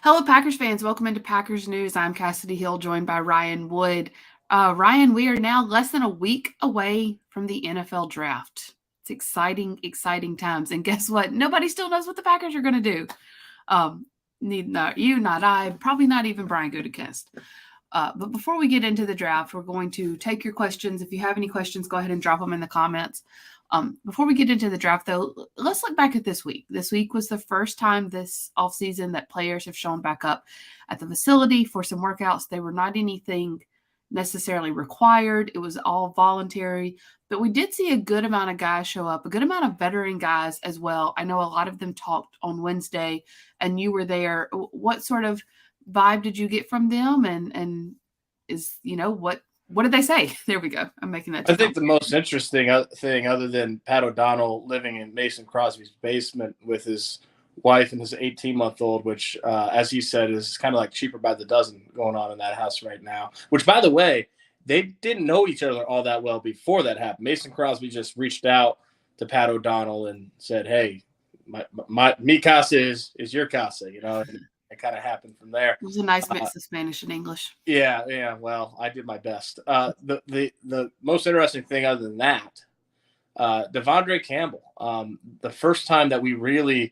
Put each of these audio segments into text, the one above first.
Hello, Packers fans. Welcome into Packers News. I'm Kassidy Hill, joined by Ryan Wood. Ryan, we are now less than a week away from the NFL draft. It's exciting, exciting times. And guess what? Nobody still knows what the Packers are going to do. Not you, not I, probably not even Brian Gutekunst. But before we get into the draft, we're going to take your questions. If you have any questions, go ahead and drop them in the comments. Before we get into the draft, though, let's look back at this week. This week was the first time this offseason that players have shown back up at the facility for some workouts. They were not anything necessarily required. It was all voluntary. But we did see a good amount of guys show up, a good amount of veteran guys as well. I know a lot of them talked on Wednesday, and you were there. What sort of vibe did you get from them? And is, what did they say? There we go. I'm making that. I think the most interesting thing, other than Pat O'Donnell living in Mason Crosby's basement with his wife and his 18-month-old, which, as he said, is kind of like cheaper by the dozen going on in that house right now. Which, by the way, they didn't know each other all that well before that happened. Mason Crosby just reached out to Pat O'Donnell and said, "Hey, mi casa is your casa," And it kind of happened from there. It was a nice mix of Spanish and English. Yeah. Well, I did my best. The most interesting thing, other than that, Devondre Campbell. The first time that we really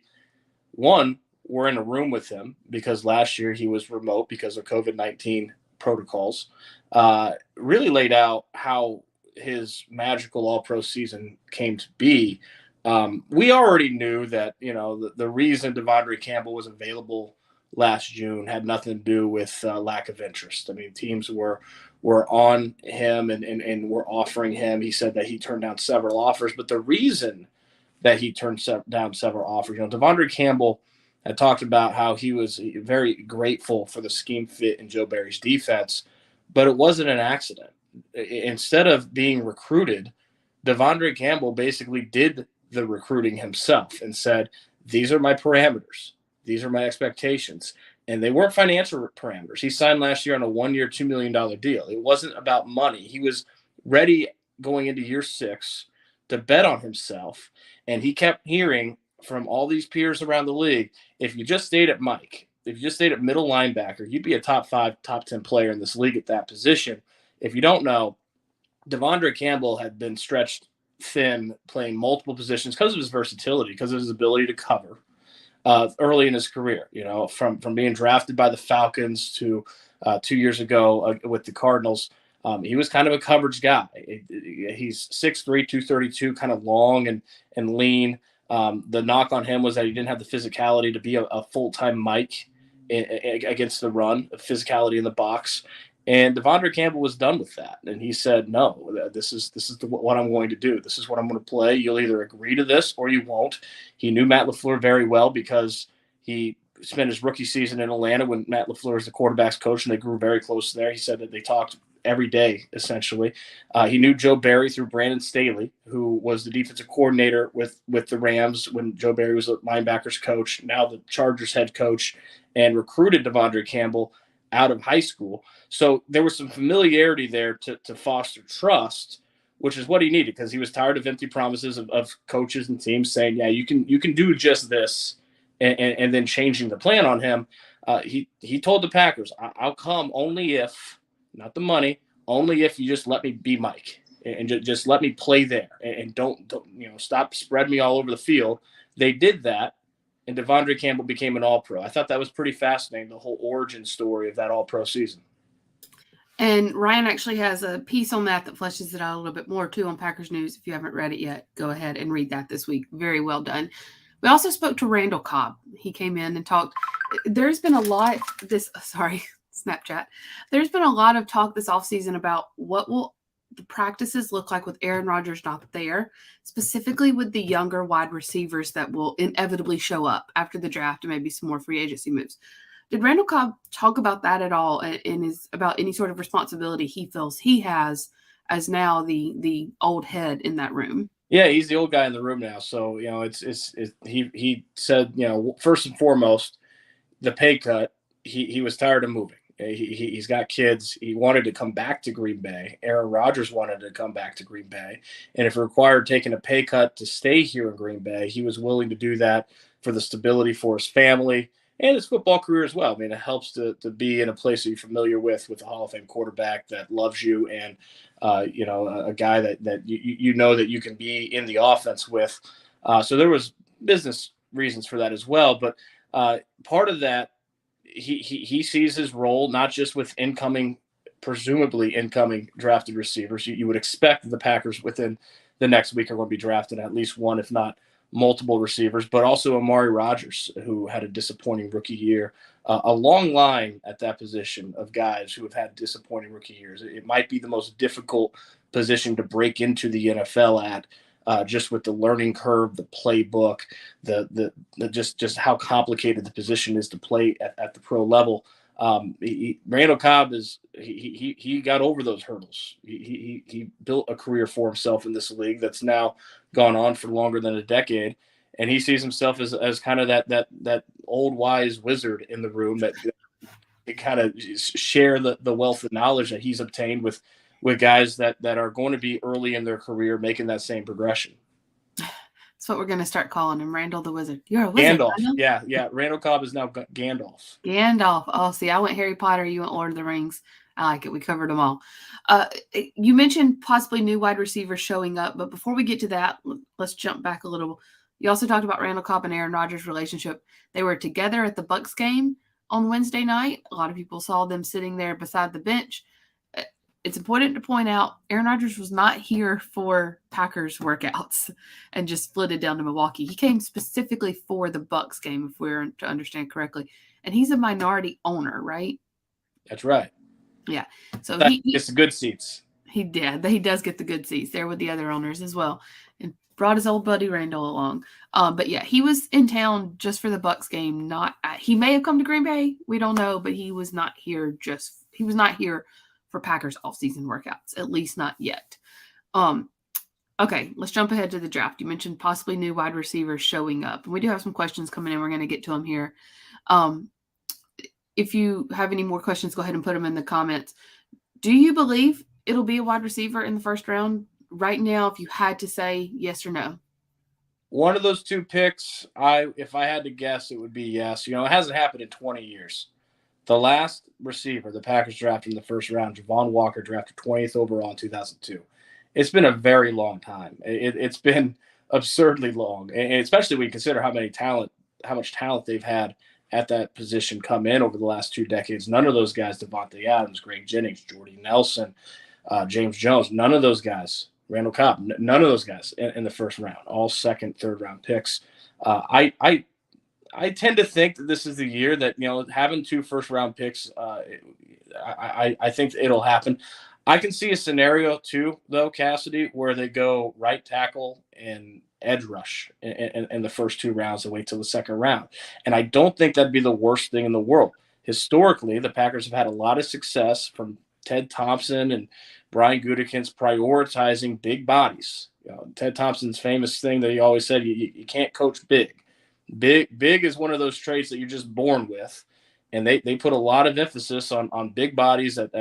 were in a room with him, because last year he was remote because of COVID-19 protocols. Really laid out how his magical All-Pro season came to be. We already knew that the reason Devondre Campbell was available last June had nothing to do with lack of interest. I mean, teams were on him and were offering him. He said that he turned down several offers, but the reason that he turned down several offers, Devondre Campbell had talked about how he was very grateful for the scheme fit in Joe Barry's defense, but it wasn't an accident. Instead of being recruited, Devondre Campbell basically did the recruiting himself and said, "These are my parameters. These are my expectations." And they weren't financial parameters. He signed last year on a 1-year, $2 million deal. It wasn't about money. He was ready going into year 6 to bet on himself. And he kept hearing from all these peers around the league, if you just stayed at Mike, if you just stayed at middle linebacker, you'd be a top 5, top 10 player in this league at that position. If you don't know, Devondre Campbell had been stretched thin playing multiple positions because of his versatility, because of his ability to cover. Early in his career, from being drafted by the Falcons to 2 years ago with the Cardinals, he was kind of a coverage guy. He's 6'3", 232, kind of long and lean. The knock on him was that he didn't have the physicality to be a full-time Mike against the run, physicality in the box. And Devondre Campbell was done with that. And he said, "No, this is what I'm going to do. This is what I'm going to play. You'll either agree to this or you won't." He knew Matt LaFleur very well because he spent his rookie season in Atlanta when Matt LaFleur was the quarterback's coach, and they grew very close there. He said that they talked every day, essentially. He knew Joe Barry through Brandon Staley, who was the defensive coordinator with the Rams when Joe Barry was the linebackers coach, now the Chargers head coach, and recruited Devondre Campbell out of high school. So there was some familiarity there to foster trust, which is what he needed, because he was tired of empty promises of coaches and teams saying, "Yeah, you can do just this," and then changing the plan on him. He told the Packers, "I'll come only if, not the money, only if you just let me be Mike and just let me play there and don't stop spreading me all over the field." They did that. And Devondre Campbell became an All-Pro. I thought that was pretty fascinating, the whole origin story of that All-Pro season. And Ryan actually has a piece on that fleshes it out a little bit more, too, on Packers News. If you haven't read it yet, go ahead and read that this week. Very well done. We also spoke to Randall Cobb. He came in and talked. There's been a lot Snapchat. There's been a lot of talk this offseason about what will the practices look like with Aaron Rodgers not there, specifically with the younger wide receivers that will inevitably show up after the draft and maybe some more free agency moves. Did Randall Cobb talk about that at all, and is about any sort of responsibility he feels he has as now the old head in that room? Yeah, he's the old guy in the room now. So, he said, first and foremost, the pay cut, he was tired of moving. He's got kids. He wanted to come back to Green Bay. Aaron Rodgers wanted to come back to Green Bay. And if it required taking a pay cut to stay here in Green Bay, he was willing to do that for the stability for his family and his football career as well. I mean, it helps to be in a place that you're familiar with a Hall of Fame quarterback that loves you, and a guy that you know that you can be in the offense with. So there was business reasons for that as well, but part of that, he sees his role not just with presumably incoming drafted receivers. You would expect the Packers within the next week are going to be drafting at least one, if not multiple receivers, but also Amari Rodgers, who had a disappointing rookie year. A long line at that position of guys who have had disappointing rookie years. It might be the most difficult position to break into the NFL at, just with the learning curve, the playbook, the just how complicated the position is to play at the pro level. Randall Cobb he got over those hurdles. He built a career for himself in this league that's now gone on for longer than a decade, and he sees himself as kind of that old wise wizard in the room that kind of share the wealth of knowledge that he's obtained with guys that are going to be early in their career making that same progression. That's what we're going to start calling him, Randall the Wizard. You're a wizard. Gandalf. Yeah. Randall Cobb is now Gandalf. Gandalf. Oh, see, I went Harry Potter. You went Lord of the Rings. I like it. We covered them all. You mentioned possibly new wide receivers showing up, but before we get to that, let's jump back a little. You also talked about Randall Cobb and Aaron Rodgers' relationship. They were together at the Bucs game on Wednesday night. A lot of people saw them sitting there beside the bench. It's important to point out Aaron Rodgers was not here for Packers workouts and just flitted down to Milwaukee. He came specifically for the Bucs game, if we're to understand correctly. And he's a minority owner, right? That's right. Yeah. So it's the good seats. He does get the good seats there with the other owners as well. And brought his old buddy Randall along. But yeah, he was in town just for the Bucs game. He may have come to Green Bay. We don't know, but he was not here for Packers off-season workouts, at least not yet. Okay, let's jump ahead to the draft. You mentioned possibly new wide receivers showing up. And we do have some questions coming in. We're going to get to them here. If you have any more questions, go ahead and put them in the comments. Do you believe it'll be a wide receiver in the first round right now, if you had to say yes or no? One of those two picks, if I had to guess, it would be yes. It hasn't happened in 20 years. The last receiver the Packers drafted in the first round, Javon Walker, drafted 20th overall in 2002. It's been a very long time. It's been absurdly long, and especially when you consider how much talent they've had at that position come in over the last 2 decades. None of those guys, Devontae Adams, Greg Jennings, Jordy Nelson, James Jones, none of those guys, Randall Cobb, none of those guys in the first round, all second, third round picks. I tend to think that this is the year that, having 2 first-round picks, I think it'll happen. I can see a scenario, too, though, Kassidy, where they go right tackle and edge rush in the first 2 rounds and wait till the second round. And I don't think that'd be the worst thing in the world. Historically, the Packers have had a lot of success from Ted Thompson and Brian Gutekunst prioritizing big bodies. Ted Thompson's famous thing that he always said, you can't coach big. Big is one of those traits that you're just born with, and they put a lot of emphasis on big bodies at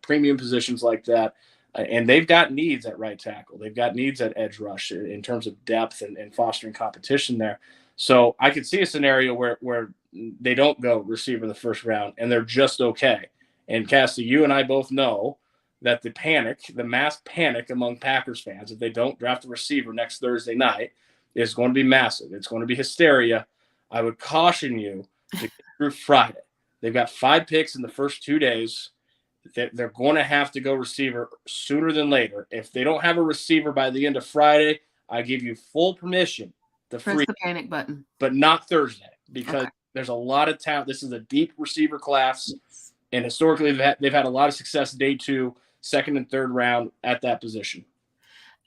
premium positions like that, and they've got needs at right tackle. They've got needs at edge rush in terms of depth and fostering competition there. So I could see a scenario where they don't go receiver in the first round and they're just okay. And Cassie, you and I both know that the mass panic among Packers fans if they don't draft a receiver next Thursday night is going to be massive. It's going to be hysteria. I would caution you to get through Friday. They've got 5 picks in the first 2 days. They're going to have to go receiver sooner than later. If they don't have a receiver by the end of Friday, I give you full permission to press the panic button. But not Thursday, because there's a lot of talent. This is a deep receiver class, and historically they've had a lot of success day 2, second and third round at that position.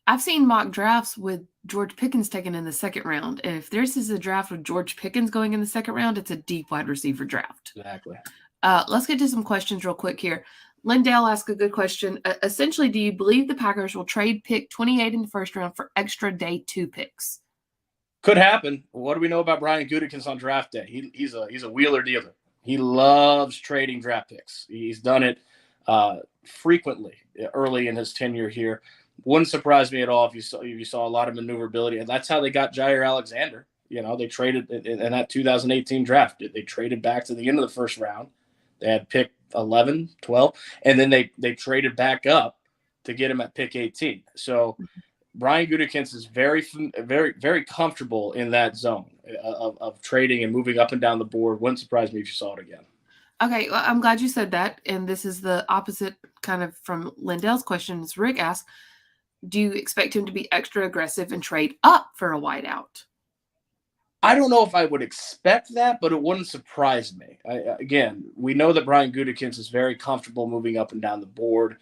I've seen mock drafts with George Pickens taken in the second round. And if this is a draft with George Pickens going in the second round, it's a deep wide receiver draft. Exactly. Let's get to some questions real quick here. Lindell asked a good question. Essentially, do you believe the Packers will trade pick 28 in the first round for extra day 2 picks? Could happen. What do we know about Brian Gutekunst on draft day? He's a wheeler dealer. He loves trading draft picks. He's done it frequently early in his tenure here. Wouldn't surprise me at all if you saw a lot of maneuverability, and that's how they got Jair Alexander They traded in that 2018 draft. They traded back to the end of the first round. They had pick 11, 12, and then they traded back up to get him at pick 18. So Brian Gutekunst is very, very, very comfortable in that zone of trading and moving up and down the board. Wouldn't surprise me if you saw it again. Okay, well, I'm glad you said that. And this is the opposite kind of from Lindell's questions. Rick asked, do you expect him to be extra aggressive and trade up for a wideout? I don't know if I would expect that, but it wouldn't surprise me. Again, we know that Brian Gutekunst is very comfortable moving up and down the board.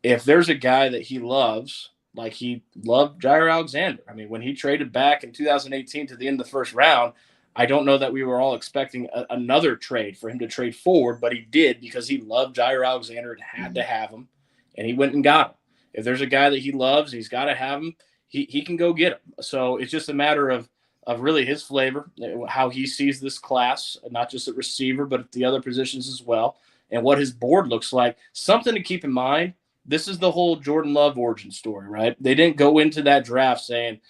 If there's a guy that he loves, like he loved Jair Alexander. I mean, when he traded back in 2018 to the end of the first round, I don't know that we were all expecting another trade for him to trade forward, but he did because he loved Jair Alexander and had to have him, and he went and got him. If there's a guy that he loves, he's got to have him, he can go get him. So it's just a matter of really his flavor, how he sees this class, not just at receiver, but at the other positions as well, and what his board looks like. Something to keep in mind, this is the whole Jordan Love origin story, right? They didn't go into that draft saying,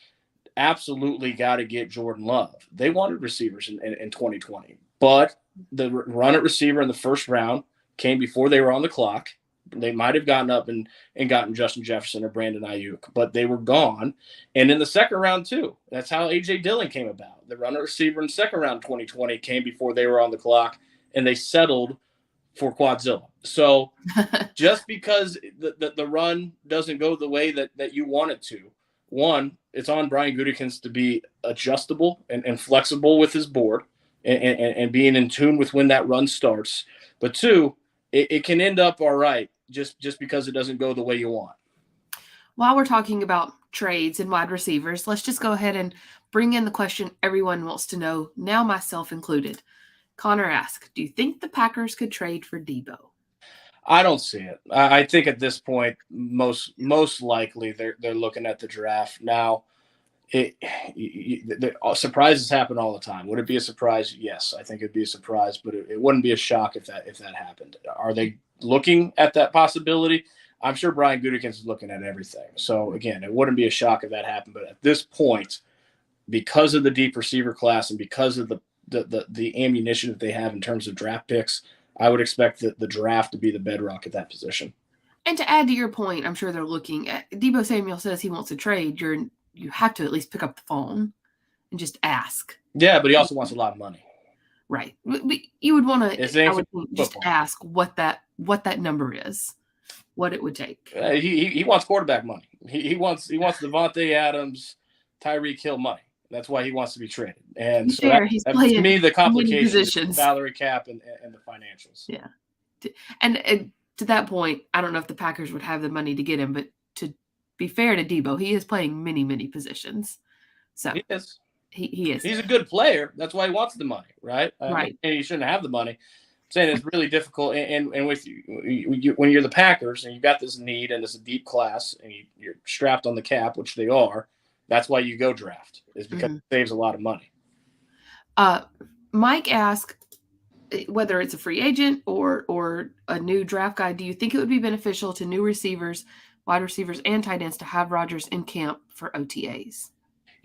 absolutely got to get Jordan Love. They wanted receivers in 2020, but the run at receiver in the first round came before they were on the clock. They might have gotten up and gotten Justin Jefferson or Brandon Ayuk, but they were gone. And in the second round, too, that's how A.J. Dillon came about. The runner receiver in the second round 2020 came before they were on the clock, and they settled for Quadzilla. So just because the run doesn't go the way that you want it to, one, it's on Brian Gutekunst to be adjustable and flexible with his board and being in tune with when that run starts. But two, it can end up all right just because it doesn't go the way you want. While we're talking about trades and wide receivers, let's just go ahead and bring in the question everyone wants to know, now myself included. Connor asked, do you think the Packers could trade for Debo? I don't see it. I think at this point, most likely they're looking at the draft. Now, surprises happen all the time. Would it be a surprise? Yes, I think it'd be a surprise, but it wouldn't be a shock if that happened. Are they looking at that possibility? I'm sure Brian Gutekunst is looking at everything. So again, it wouldn't be a shock if that happened. But at this point, because of the deep receiver class and because of the ammunition that they have in terms of draft picks, I would expect the draft to be the bedrock at that position. And to add to your point, I'm sure they're looking at Debo Samuel says he wants to trade. You have to at least pick up the phone and just ask. Yeah, but he also wants a lot of money. Right. You would want to, I would just ask what that number is, what it would take. He wants quarterback money. He wants Devontae Adams, Tyreek Hill money. That's why he wants to be traded. And so that's to me the complication is the salary cap and the financials. Yeah. And to that point, I don't know if the Packers would have the money to get him, but to be fair to Debo, he is playing many, many positions. So he is. He is. He's a good player. That's why he wants the money, right? Right. And he shouldn't have the money. I'm saying it's really difficult. And with you, when you're the Packers and you've got this need and it's a deep class and you're strapped on the cap, which they are, that's why you go draft, is because it saves a lot of money. Mike asked, whether it's a free agent or a new draft guy, do you think it would be beneficial to new receivers, wide receivers, and tight ends to have Rodgers in camp for OTAs?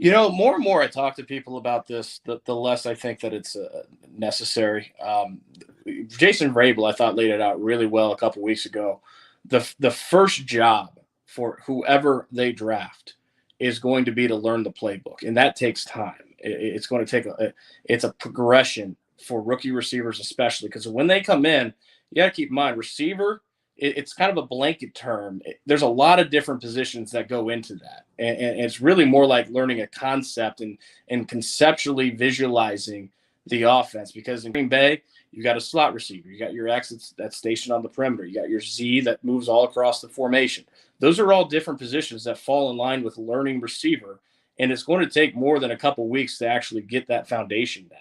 More and more I talk to people about this, the less I think that it's necessary. Jason Vrabel, I thought, laid it out really well a couple weeks ago. The first job for whoever they draft is going to be to learn the playbook, and that takes time. It's going to take it's a progression for rookie receivers, especially because when they come in, you got to keep in mind receiver. It's kind of a blanket term. There's a lot of different positions that go into that. And it's really more like learning a concept and conceptually visualizing the offense, because in Green Bay, you got a slot receiver. You got your X that's stationed on the perimeter. You got your Z that moves all across the formation. Those are all different positions that fall in line with learning receiver. And it's going to take more than a couple weeks to actually get that foundation down.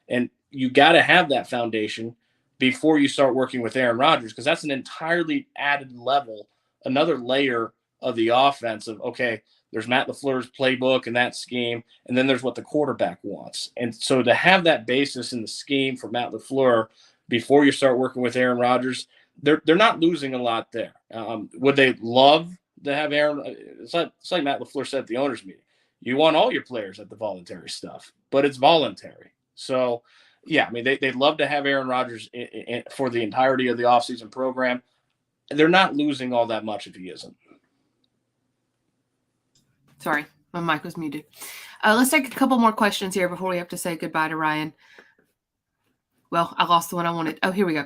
And you got to have that foundation before you start working with Aaron Rodgers, because that's an entirely added level, another layer of the offense of, okay, there's Matt LaFleur's playbook and that scheme, and then there's what the quarterback wants. And so to have that basis in the scheme for Matt LaFleur before you start working with Aaron Rodgers, they're not losing a lot there. Would they love to have Aaron? It's like Matt LaFleur said at the owners' meeting. You want all your players at the voluntary stuff, but it's voluntary. So, yeah, I mean, they'd love to have Aaron Rodgers for the entirety of the offseason program. They're not losing all that much if he isn't. Sorry, my mic was muted. Let's take a couple more questions here before we have to say goodbye to Ryan. Well, I lost the one I wanted. Oh, here we go.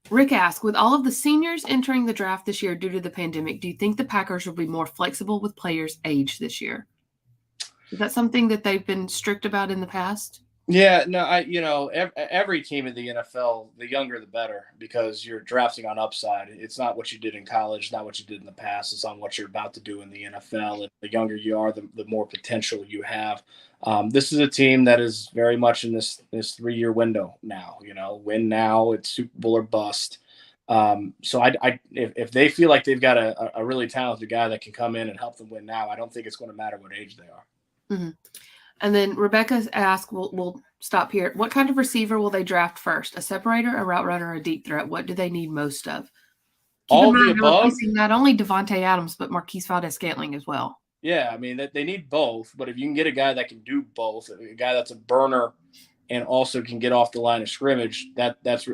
Rick asked, with all of the seniors entering the draft this year due to the pandemic, do you think the Packers will be more flexible with players' age this year? Is that something that they've been strict about in the past? Yeah, no, every team in the NFL, the younger the better, because you're drafting on upside. It's not what you did in college, not what you did in the past. It's on what you're about to do in the NFL. And the younger you are, the more potential you have. This is a team that is very much in this 3-year window now. Win now, it's Super Bowl or bust. So if they feel like they've got a really talented guy that can come in and help them win now, I don't think it's going to matter what age they are. Mm-hmm. And then Rebecca's asked, we'll stop here. What kind of receiver will they draft first? A separator, a route runner, or a deep threat? What do they need most of? All the above. Replacing not only Devontae Adams, but Marquise Valdez-Scantling as well. Yeah, I mean, they need both. But if you can get a guy that can do both, a guy that's a burner and also can get off the line of scrimmage, that's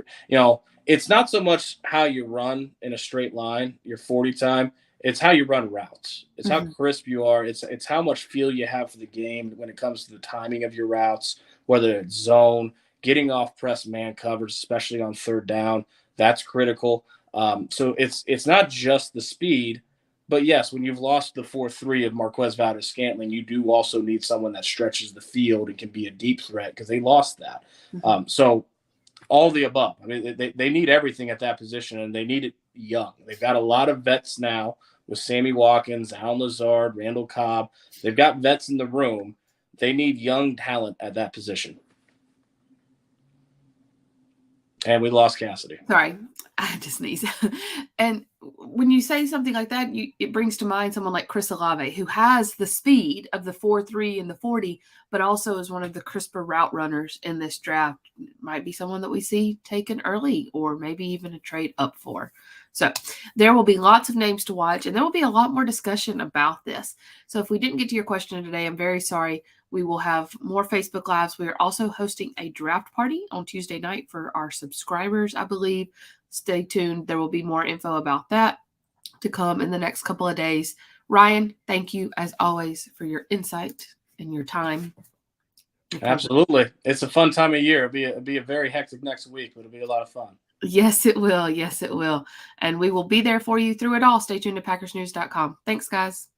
it's not so much how you run in a straight line, your 40 time. It's how you run routes. It's how crisp you are. It's how much feel you have for the game when it comes to the timing of your routes, whether it's zone, getting off press man coverage, especially on third down. That's critical. So it's not just the speed, but yes, when you've lost the 4-3 of Marquise Valdez-Scantling, you do also need someone that stretches the field and can be a deep threat because they lost that. So all the above. I mean, they need everything at that position, and they need it young. They've got a lot of vets now with Sammy Watkins, Alan Lazard, Randall Cobb. They've got vets in the room. They need young talent at that position. And we lost Kassidy. Sorry, I just sneeze. And when you say something like that, it brings to mind someone like Chris Olave, who has the speed of the 4.3 and the 40, but also is one of the crisper route runners in this draft. Might be someone that we see taken early or maybe even a trade up for. So there will be lots of names to watch, and there will be a lot more discussion about this. So if we didn't get to your question today, I'm very sorry. We will have more Facebook Lives. We are also hosting a draft party on Tuesday night for our subscribers, I believe. Stay tuned. There will be more info about that to come in the next couple of days. Ryan, thank you, as always, for your insight and your time. Absolutely. It's a fun time of year. It'll be a very hectic next week, but it'll be a lot of fun. Yes, it will. Yes, it will. And we will be there for you through it all. Stay tuned to PackersNews.com. Thanks, guys.